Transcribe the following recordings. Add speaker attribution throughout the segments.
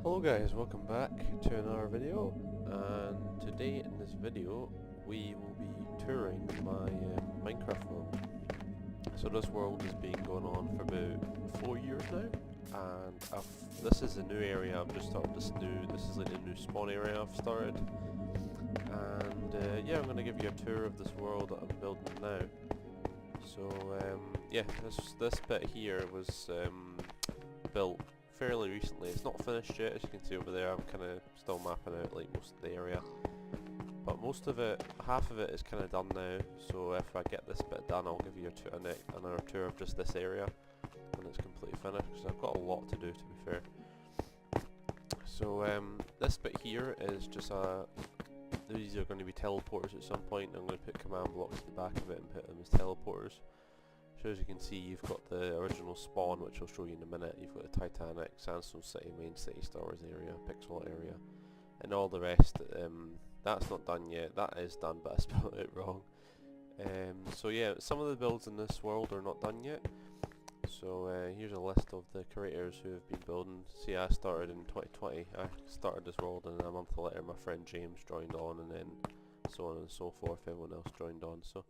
Speaker 1: Hello guys, welcome back to another video, and today in this video we will be touring my Minecraft world. So this world has been going on for about 4 years now, and this is a new area. I've just started this is like a new spawn area I've started, and yeah, I'm going to give you a tour of this world that I'm building now. So yeah, this bit here was built fairly recently. It's not finished yet, as you can see over there. I'm kind of still mapping out like most of the area, but most of it, half of it is kind of done now. So if I get this bit done, I'll give you another tour of just this area when it's completely finished, because I've got a lot to do, to be fair. So this bit here is just these are going to be teleporters at some point. I'm going to put command blocks at the back of it and put them as teleporters. So as you can see, you've got the original spawn, which I'll show you in a minute. You've got the Titanic, Sandstone City, Main City, Star Wars area, Pixel area, and all the rest. That's not done yet. That is done, but I spelled it wrong. So yeah, some of the builds in this world are not done yet. So here's a list of the creators who have been building. See, I started in 2020. I started this world, and a month later my friend James joined on, and then so on and so forth. Everyone else joined on. So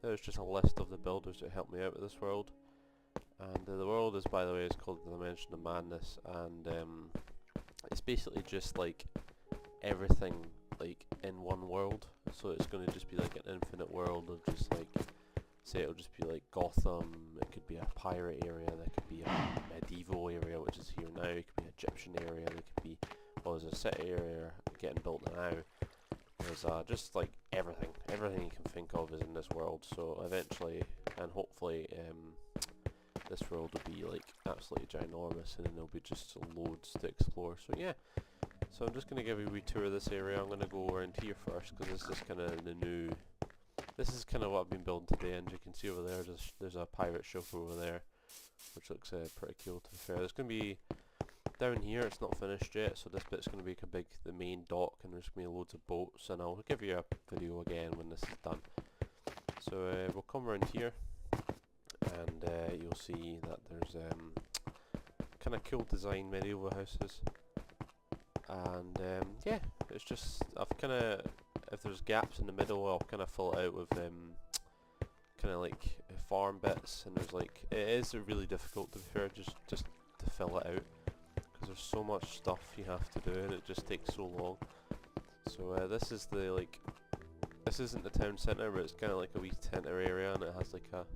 Speaker 1: there's just a list of the builders that helped me out with this world. And the world is, by the way, is called the Dimension of Madness, and it's basically just like everything like in one world. So it's going to just be like an infinite world of just like, say it'll just be like Gotham, it could be a pirate area, there could be a medieval area which is here now, it could be an Egyptian area, there could be, well, there's a city area getting built now. There's just like everything you can think of is in this world. So eventually, and hopefully, this world will be like absolutely ginormous, and then there'll be just loads to explore. So yeah, so I'm just going to give you a wee tour of this area. I'm going to go around here first, because this is kind of the new, this is kind of what I've been building today, and you can see over there, there's a pirate ship over there, which looks pretty cool, to be fair. There's going to be, down here it's not finished yet, so this bit's going to be the main dock, and there's going to be loads of boats, and I'll give you a video again when this is done. So we'll come around here, and you'll see that there's kind of cool design medieval houses, and yeah, it's just, I've kind of, if there's gaps in the middle, I'll kind of fill it out with kind of like farm bits, and there's like, it is really difficult, to be fair, just to fill it out. There's so much stuff you have to do, and it just takes so long. So this is the like, this isn't the town centre, but it's kind of like a wee centre area, and it has like a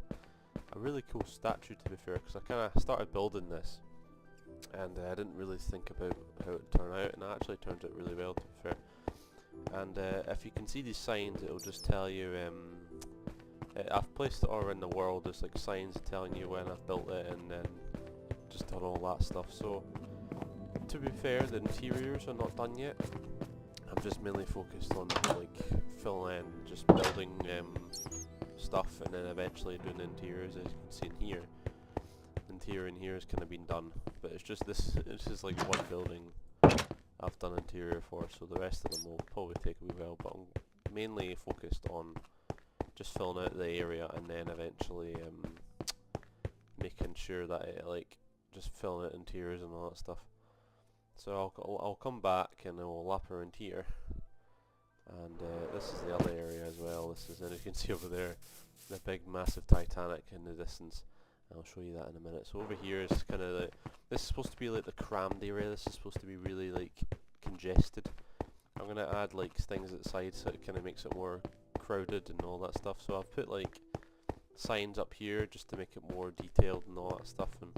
Speaker 1: really cool statue, to be fair, because I kind of started building this, and I didn't really think about how it would turn out, and it actually turned out really well, to be fair. And if you can see these signs, it'll just tell you, I've placed it all around the world. There's like signs telling you when I've built it, and then just done all that stuff. So to be fair, the interiors are not done yet. I'm just mainly focused on like filling in, just building stuff, and then eventually doing the interiors. As you can see in here, the interior in here has kind of been done, but it's just this is like one building I've done interior for, so the rest of them will probably take a wee while, but I'm mainly focused on just filling out the area, and then eventually making sure that it like just filling out interiors and all that stuff. So I'll come back and we'll lap around here, and this is the other area as well. This is, and you can see over there the big massive Titanic in the distance. I'll show you that in a minute. So over here is kind of like, this is supposed to be like the crammed area. This is supposed to be really like congested. I'm gonna add like things at the side so it kind of makes it more crowded and all that stuff. So I've put like signs up here just to make it more detailed and all that stuff, and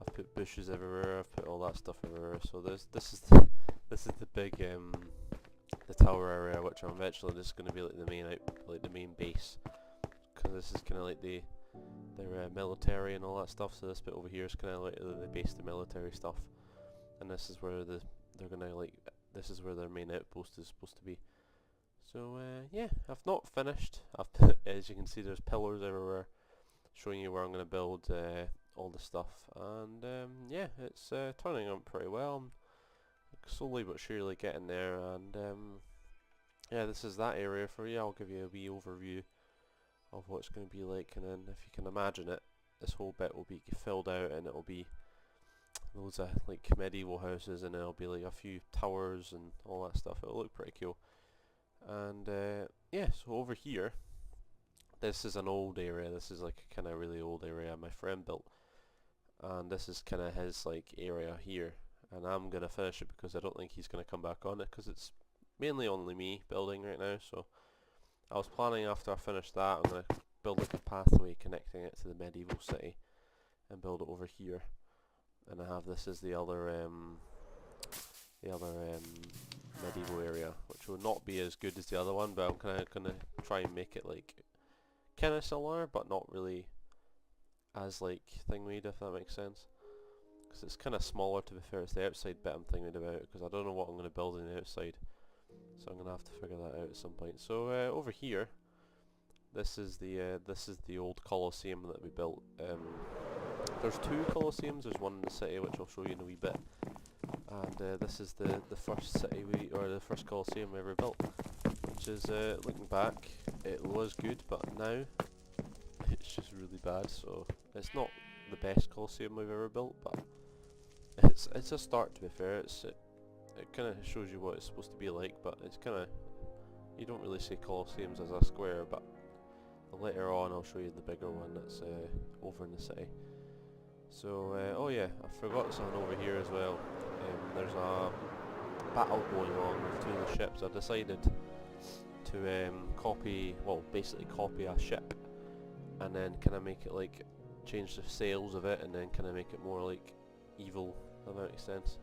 Speaker 1: I've put bushes everywhere, I've put all that stuff everywhere. So this is the big the tower area, which I'm eventually just going to be like the main base, because this is kind of like their military and all that stuff. So this bit over here is kind of like the base, the military stuff, and this is where they're gonna like, this is where their main outpost is supposed to be. So yeah, I've not finished. I've put, as you can see, there's pillars everywhere, showing you where I'm going to build all the stuff, and yeah, it's turning out pretty well. I'm slowly but surely getting there, and yeah, this is that area for you. I'll give you a wee overview of what it's going to be like, and then if you can imagine it, this whole bit will be filled out, and it will be loads of like medieval houses, and there'll be like a few towers and all that stuff. It'll look pretty cool. And yeah, so over here, this is an old area. This is like a kind of really old area my friend built, and this is kind of his like area here. And I'm gonna finish it because I don't think he's gonna come back on it, because it's mainly only me building right now. So I was planning after I finish that, I'm gonna build like a pathway connecting it to the medieval city, and build it over here. And I have this as the other medieval area, which will not be as good as the other one, but I'm kind of gonna try and make it like kind of similar, but not really as like thing-weed, if that makes sense. Because it's kind of smaller, to be fair. It's the outside bit I'm thinking about, because I don't know what I'm going to build on the outside, so I'm going to have to figure that out at some point. So over here, this is the old Colosseum that we built. There's two Colosseums. There's one in the city, which I'll show you in a wee bit, and this is the first city the first Colosseum we ever built, which is looking back, it was good, but now it's just really bad. So it's not the best Colosseum we've ever built, but it's a start, to be fair. It kind of shows you what it's supposed to be like, but it's kind of, you don't really see Colosseums as a square, but later on I'll show you the bigger one that's over in the city. So oh yeah, I forgot something over here as well. There's a battle going on with two of the ships. I decided to basically copy a ship, and then kind of make it like, change the sails of it, and then kind of make it more like evil, if that makes sense.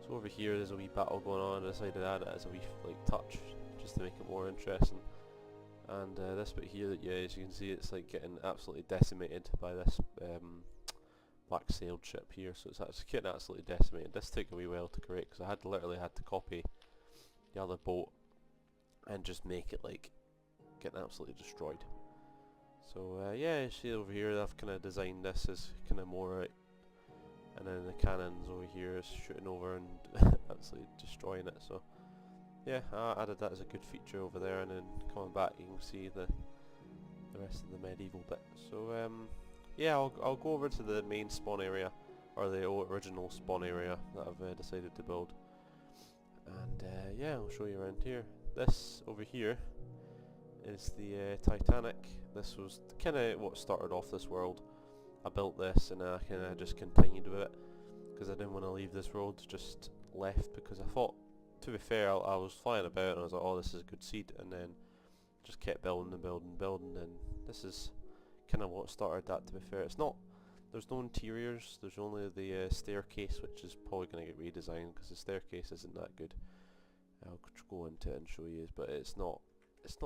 Speaker 1: So over here there's a wee battle going on. I decided to add it as a wee like touch, just to make it more interesting. And this bit here, that as you can see, it's like getting absolutely decimated by this black sailed ship here. So it's actually getting absolutely decimated. This took a wee while to create, because I literally had to copy the other boat and just make it like getting absolutely destroyed. So yeah, you see over here I've kind of designed this as kind of more right, and then the cannons over here is shooting over and absolutely destroying it. So yeah, I added that as a good feature over there, and then coming back you can see the rest of the medieval bit. So yeah, I'll go over to the main spawn area, or the original spawn area that I've decided to build, and yeah, I'll show you around here. This over here is the Titanic. This was kind of what started off this world. I built this, and I kind of just continued with it, because I didn't want to leave this world just left, because I thought, to be fair, I was flying about and I was like, oh, this is a good seed, and then just kept building and building and building, and this is kind of what started that, to be fair. It's not, there's no interiors, there's only the staircase, which is probably going to get redesigned, because the staircase isn't that good. I'll go into it and show you, but it's not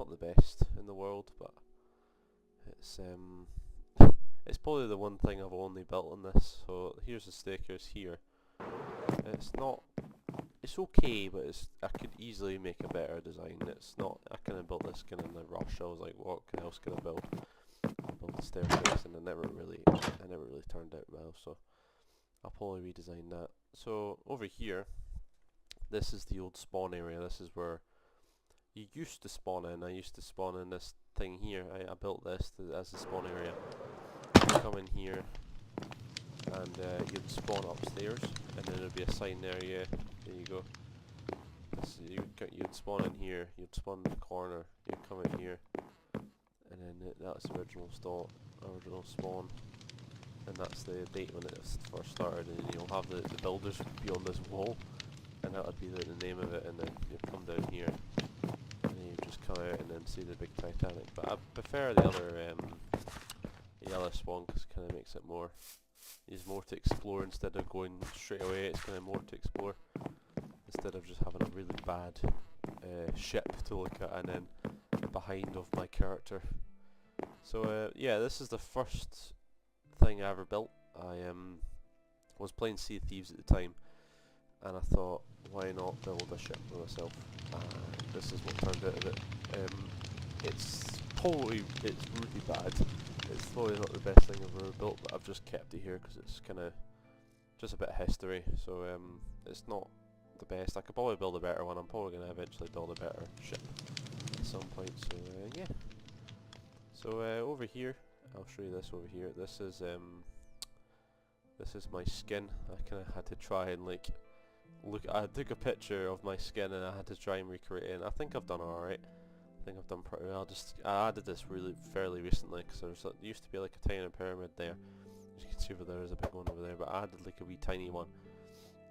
Speaker 1: the best in the world, but it's probably the one thing I've only built on this. So here's the staircase here. It's okay, but I could easily make a better design. It's not, I kind of built this kind of in a rush. I was like, what else can I build? I built the staircase, and it never really turned out well, so I'll probably redesign that. So over here, this is the old spawn area. This is where you used to spawn in. I used to spawn in this thing here. I built this as the spawn area. You come in here, and you'd spawn upstairs, and then there'd be a sign there. Yeah, there you go. You'd spawn in here. You'd spawn in the corner. You'd come in here, and then that's the original spawn, and that's the date when it first started. And you'll have the builders be on this wall, and that would be the name of it. And then you'd come down here, and then you just come out and then see the big Titanic. But I prefer the other spawn, because it kind of makes it more. There's more to explore instead of going straight away. It's kind of more to explore instead of just having a really bad ship to look at and then behind of my character. So yeah, this is the first thing I ever built. I was playing Sea of Thieves at the time, and I thought, why not build a ship for myself? This is what turned out of it. It's really bad. It's probably not the best thing I've ever built, but I've just kept it here because it's kind of just a bit of history. So it's not the best. I could probably build a better one. I'm probably going to eventually build a better ship at some point. So yeah. So over here, I'll show you this over here. This This is my skin. I kind of had to try and like I took a picture of my skin and I had to try and recreate it, and I think I've done alright. I think I've done pretty well. I added this fairly recently because there used to be like a tiny pyramid there. As you can see over there's a big one over there, but I added like a wee tiny one,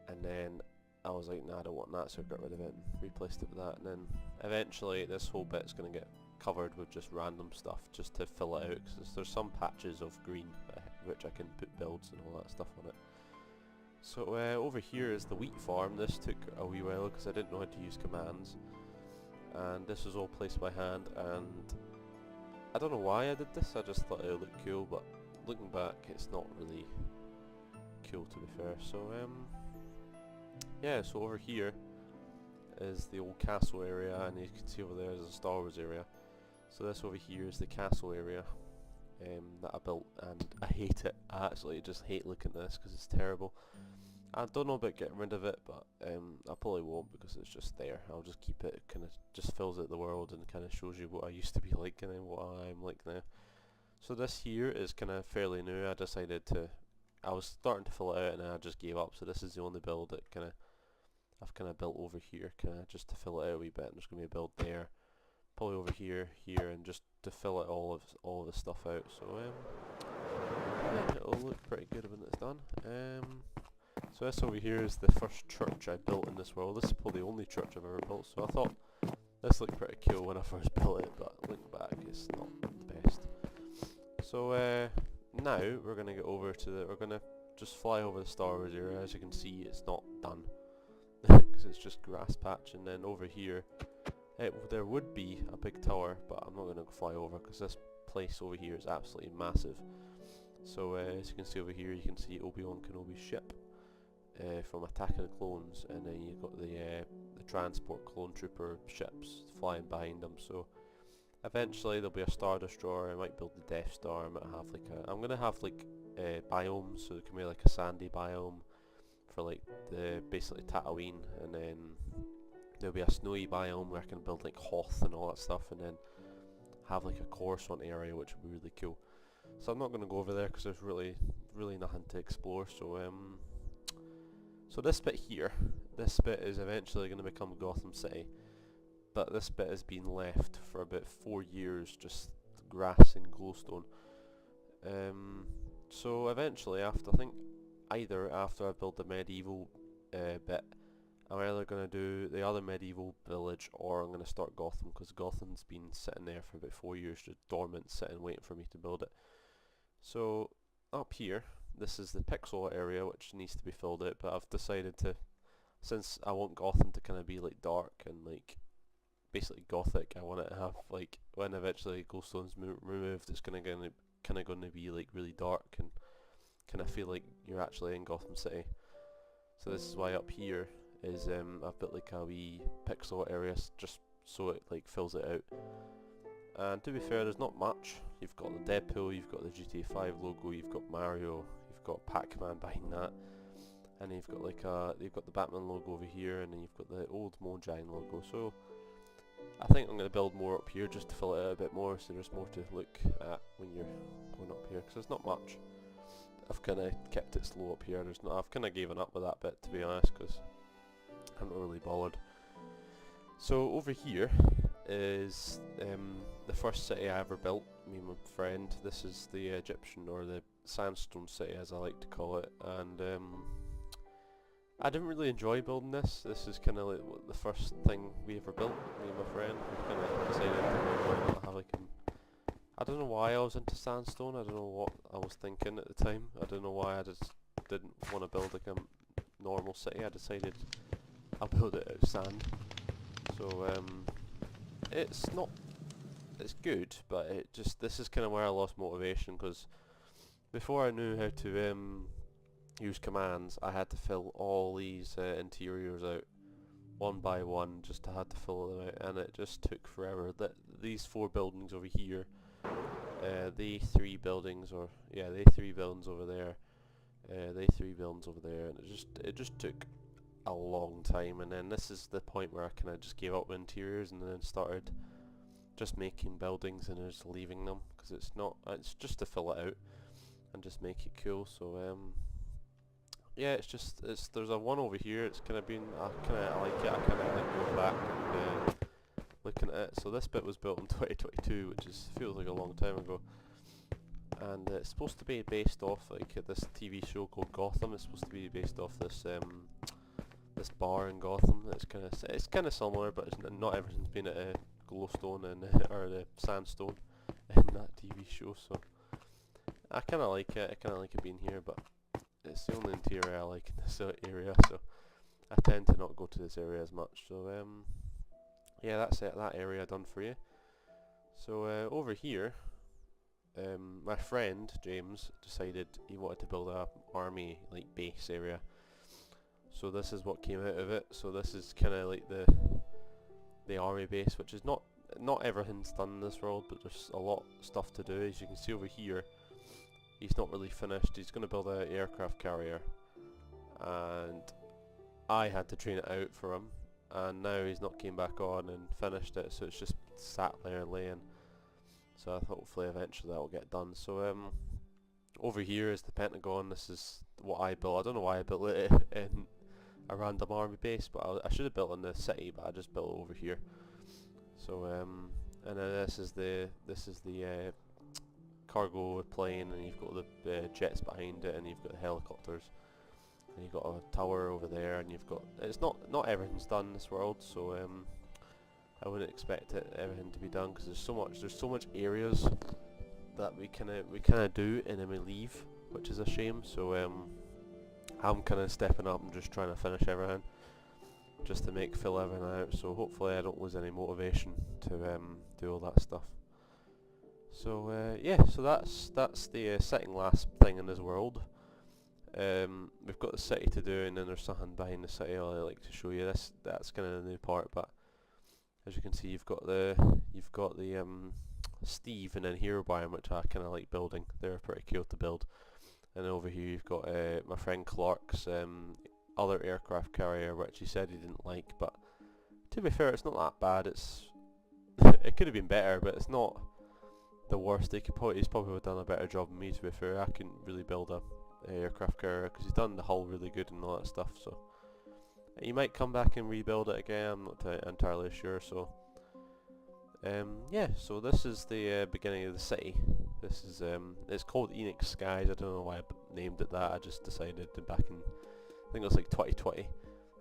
Speaker 1: and then I was like, nah, I don't want that, so I got rid of it and replaced it with that. And then eventually this whole bit's going to get covered with just random stuff just to fill it out, because there's some patches of green which I can put builds and all that stuff on it. So over here is the wheat farm. This took a wee while because I didn't know how to use commands, and this was all placed by hand, and I don't know why I did this. I just thought it would look cool, but looking back it's not really cool, to be fair. So yeah, so over here is the old castle area, and you can see over there is a Star Wars area. So this over here is the castle area that I built, and I hate it. I actually just hate looking at this because it's terrible. I don't know about getting rid of it, but I probably won't, because it's just there. I'll just keep it. Kind of just fills out the world and kind of shows you what I used to be like and then what I'm like now. So this here is kind of fairly new. I was starting to fill it out and I just gave up. So this is the only build that I've kind of built over here, kind of just to fill it out a wee bit. And there's going to be a build there, probably over here, and just to fill it all of the stuff out. So yeah, it'll look pretty good when it's done. So this over here is the first church I built in this world. This is probably the only church I've ever built, so I thought this looked pretty cool when I first built it, but looking back it's not the best. So now we're going to get over to we're going to just fly over the Star Wars area. As you can see, it's not done because it's just grass patch, and then over here there would be a big tower, but I'm not going to fly over because this place over here is absolutely massive. So as you can see over here, you can see Obi-Wan Kenobi's ship from Attack of the Clones, and then you've got the transport clone trooper ships flying behind them. So eventually there'll be a Star Destroyer. I might build the Death Star. I'm going to have like biomes, so there can be like a sandy biome for like basically Tatooine, and then there'll be a snowy biome where I can build like Hoth and all that stuff, and then have like a Coruscant area, which would be really cool. So I'm not going to go over there because there's really nothing to explore. So this bit here, this bit is eventually going to become Gotham City, but this bit has been left for about 4 years, just grass and glowstone. So eventually, either after I build the medieval bit, I'm either going to do the other medieval village, or I'm going to start Gotham, because Gotham's been sitting there for about 4 years, just dormant, sitting waiting for me to build it. So up here, this is the pixel area which needs to be filled out, but I've decided to, since I want Gotham to kind of be like dark and like basically gothic, I want it to have like, when eventually Glowstone's removed, it's kind of going to be like really dark and kind of feel like you're actually in Gotham City. So this is why up here is I've built like a wee pixel area just so it like fills it out. And to be fair, there's not much. You've got the Deadpool, you've got the GTA 5 logo, you've got Mario, you've got Pac-Man behind that, and then you've got like you've got the Batman logo over here, and then you've got the old Mojang logo. So I think I'm going to build more up here just to fill it out a bit more, so there's more to look at when you're going up here, because there's not much. I've kind of kept it slow up here. I've kind of given up with that bit, to be honest, because I'm not really bothered. So over here is the first city I ever built, me and my friend. This is the Egyptian, or the sandstone city as I like to call it, and I didn't really enjoy building this. This is kind of like the first thing we ever built, me and my friend. We kind of decided why not have like I don't know why I was into sandstone. I don't know what I was thinking at the time. I don't know why I just didn't want to build like a normal city. I decided I'll build it out of sand. So it's good, but this is kind of where I lost motivation, because before I knew how to use commands, I had to fill all these interiors out one by one. I had to fill them out, and it just took forever. These 4 buildings over here, the 3 buildings, the 3 buildings over there, the 3 buildings over there, and it just took a long time. And then this is the point where I kind of just gave up with interiors, and then started just making buildings and just leaving them, because it's just to fill it out and just make it cool. So yeah, there's a one over here. It's kind of been I like it. I kind of like going back and looking at it. So this bit was built in 2022, which feels like a long time ago. And it's supposed to be based off like this TV show called Gotham. It's supposed to be based off this this bar in Gotham. It's kind of similar, but not everything's been at Glowstone and or the Sandstone in that TV show. So I kind of like it. I kind of like it being here, but it's the only interior I like in this area. So I tend to not go to this area as much. So yeah, that's it. That area done for you. So over here. My friend James decided he wanted to build a army like base area, so this is what came out of it. So this is kind of like the army base, which is not everything's done in this world, but there's a lot of stuff to do. As you can see over here, he's not really finished. He's going to build an aircraft carrier, and I had to train it out for him, and now he's not came back on and finished it, so it's just sat there laying. So I thought hopefully eventually that will get done. So over here is the Pentagon. This is what I built. I don't know why I built it in a random army base, but I should have built in the city, but I just built it over here. So and then this is the cargo plane, and you've got the jets behind it, and you've got the helicopters, and you've got a tower over there, and you've got it's not everything's done in this world. So I wouldn't expect everything to be done, because there's so much areas that we kind of do and then we leave, which is a shame. So I'm kind of stepping up and just trying to finish everything, just to fill everything out. So hopefully I don't lose any motivation to do all that stuff. So yeah, so that's the second last thing in this world. We've got the city to do, and then there's something behind the city I like to show you. That's kind of the new part, but as you can see, you've got the Steve and then Hero Biome, which I kind of like building. They're pretty cool to build. And over here you've got my friend Clark's other aircraft carrier, which he said he didn't like, but to be fair, it's not that bad. It could have been better, but it's not the worst. He's probably done a better job than me, to be fair. I couldn't really build a aircraft carrier because he's done the hull really good and all that stuff. So he might come back and rebuild it again. I'm not entirely sure. So yeah, so this is the beginning of the city. This is it's called Enix Skies. I don't know why I named it that. I just decided back in, I think it was like 2020,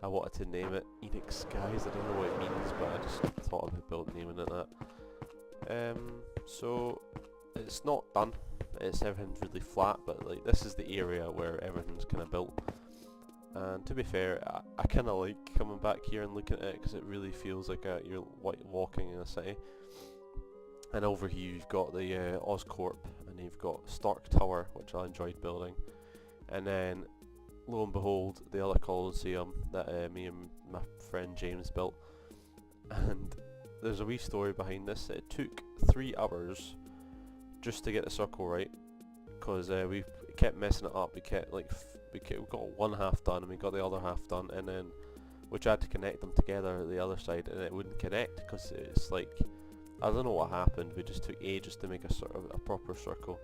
Speaker 1: I wanted to name it Enix Skies. I don't know what it means, but I just thought about naming it that. So it's not done. Everything's really flat, but like this is the area where everything's kind of built. And to be fair, I kind of like coming back here and looking at it, because it really feels like you're walking in a city. And over here you've got the Oscorp, and you've got Stark Tower, which I enjoyed building. And then, lo and behold, the other Colosseum that me and my friend James built. And there's a wee story behind this. It took 3 hours just to get the circle right, because we kept messing it up. We got one half done and we got the other half done, and then we tried to connect them together at the other side, and it wouldn't connect because it's like, I don't know what happened. We just took ages to make a proper circle,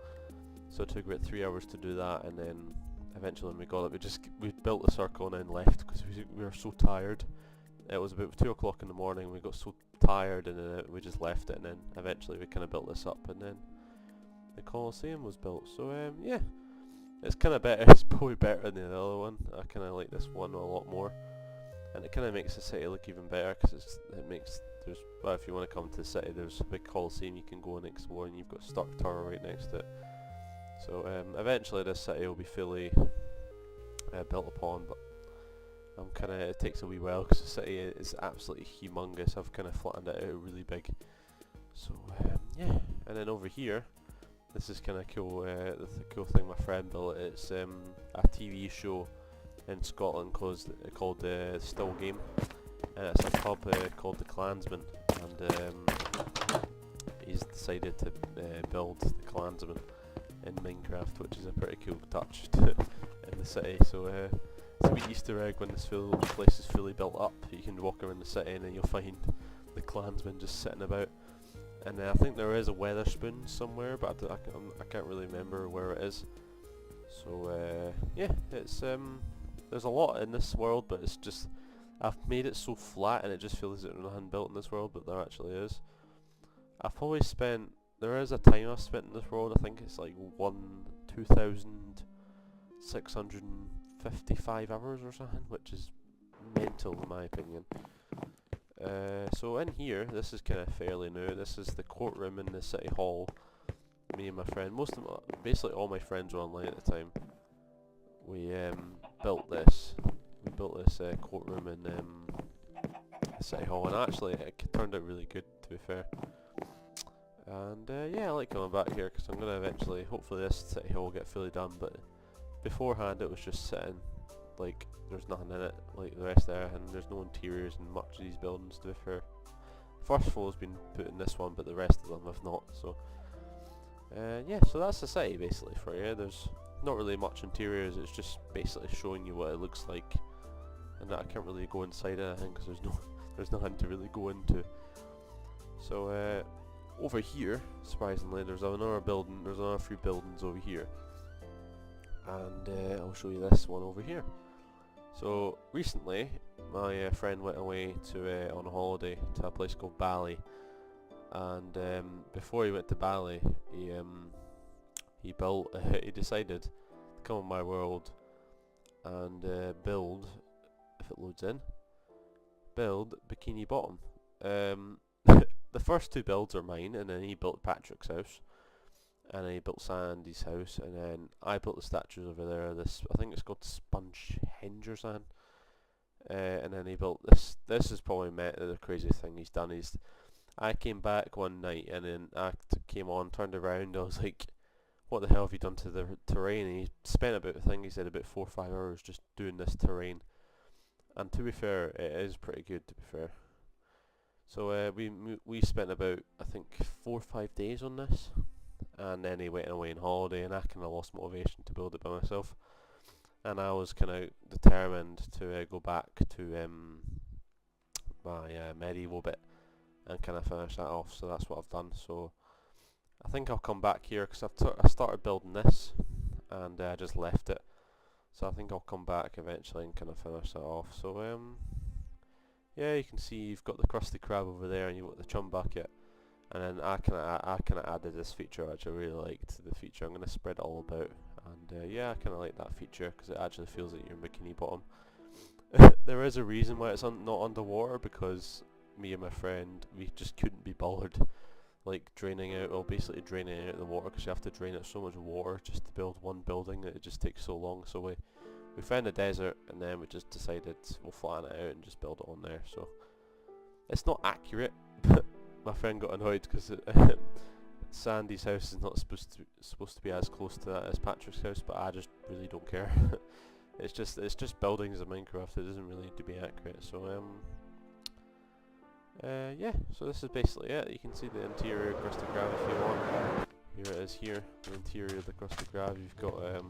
Speaker 1: so it took about 3 hours to do that. And then eventually when we got it, we built the circle and then left because we were so tired. It was about 2 o'clock in the morning. We got so tired, and then we just left it, and then eventually we kind of built this up, and then the Colosseum was built. So yeah, it's kind of better. It's probably better than the other one. I kind of like this one a lot more, and it kind of makes the city look even better, because well, if you want to come to the city, there's a big Colosseum you can go and explore, and you've got Stark Tower right next to it. So eventually this city will be fully built upon, but it takes a wee while because the city is absolutely humongous. I've kind of flattened it out really big. So yeah, and then over here, this is kind of cool. The cool thing my friend built. It's a TV show in Scotland called Still Game, and it's a pub called the Clansman, and he's decided to build the Clansman in Minecraft, which is a pretty cool touch in the city. So it's a wee Easter egg when this place is fully built up. You can walk around the city and then you'll find the Clansman just sitting about. And I think there is a Weatherspoon somewhere, but I can't really remember where it is. So yeah, it's there's a lot in this world, but it's just, I've made it so flat and it just feels like there's nothing built in this world, but there actually is. I've probably spent, there is a time I've spent in this world, I think it's like 2,655 hours or something, which is mental in my opinion. So in here, this is kind of fairly new. This is the courtroom in the city hall. Me and my friend, basically all my friends were online at the time. We built this. We built this courtroom in the city hall, and actually it turned out really good, to be fair. And yeah, I like coming back here because I'm gonna eventually, hopefully, this city hall will get fully done. But beforehand, it was just sitting like there's nothing in it, like the rest there, and there's no interiors in much of these buildings, to be fair. First floor's been put in this one, but the rest of them have not. So yeah, so that's the city basically for you. There's not really much interiors, it's just basically showing you what it looks like, and I can't really go inside anything because there's nothing to really go into. So over here, surprisingly, there's another building, there's another few buildings over here, and I'll show you this one over here. So recently my friend went away to on a holiday to a place called Bali, and before he went to Bali, he decided to come on my world and build, if it loads in, build Bikini Bottom. The first two builds are mine, and then he built Patrick's house, and then he built Sandy's house, and then I built the statues over there. This, I think it's called Spongehenge or something. And then he built this. This is probably the craziest thing he's done. I came back one night, and then I came on, turned around. I was like, "What the hell have you done to the terrain?" And he spent about, I think he said, about 4 or 5 hours just doing this terrain. And to be fair, it is pretty good, to be fair. So we spent about, I think, 4 or 5 days on this, and then he went away on holiday, and I kind of lost motivation to build it by myself, and I was kind of determined to go back to my medieval bit and kind of finish that off. So that's what I've done. So I think I'll come back here because I started building this and I just left it. So I think I'll come back eventually and kind of finish that off. So yeah, you can see you've got the Krusty Krab over there, and you've got the Chum Bucket, and then I kind of added this feature which I really liked. The feature I'm going to spread it all about, and yeah, I kind of like that feature because it actually feels like you're in Bikini Bottom. There is a reason why it's not underwater, because me and my friend, we just couldn't be bothered like draining out, or basically draining out the water, because you have to drain out so much water just to build one building that it just takes so long. So we found a desert, and then we just decided we'll flatten it out and just build it on there. So it's not accurate, but my friend got annoyed because Sandy's house is not supposed to be as close to that as Patrick's house, but I just really don't care. It's just buildings in Minecraft. It doesn't really need to be accurate. So yeah. So this is basically it. You can see the interior of Krusty Krab if you want. Here it is. Here, the interior of the Krusty Krab. You've got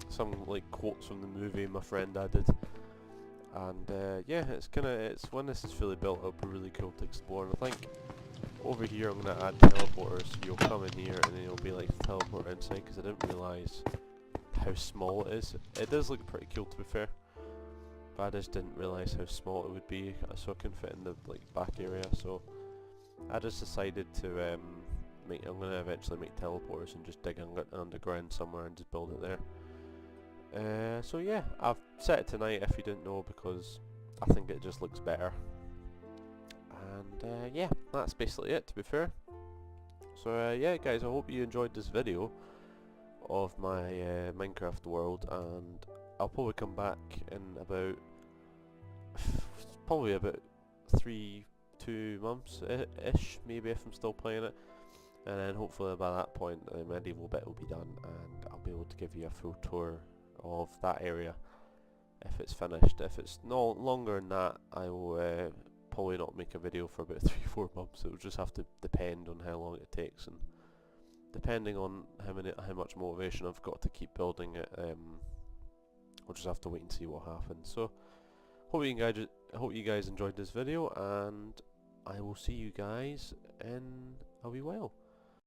Speaker 1: some like quotes from the movie my friend added, and yeah, it's when this is fully built, it'll be really cool to explore. And I think over here I'm gonna add teleporters, so you'll come in here and then you'll be like teleport inside, because I didn't realise how small it is. It does look pretty cool, to be fair, but I just didn't realise how small it would be, so I couldn't fit in the like back area. So I just decided to I'm gonna eventually make teleporters and just dig underground somewhere and just build it there. So yeah, I've set it tonight if you didn't know, because I think it just looks better. And yeah, that's basically it, to be fair. So yeah guys, I hope you enjoyed this video of my Minecraft world, and I'll probably come back in about probably about 2 months ish, maybe, if I'm still playing it. And then hopefully by that point the medieval bit will be done, and I'll be able to give you a full tour of that area if it's finished. If it's no longer than that, I will probably not make a video for about 3-4 months. It will just have to depend on how long it takes, and depending on how much motivation I've got to keep building it, we'll just have to wait and see what happens. So hope you guys enjoyed this video, and I will see you guys in a wee while.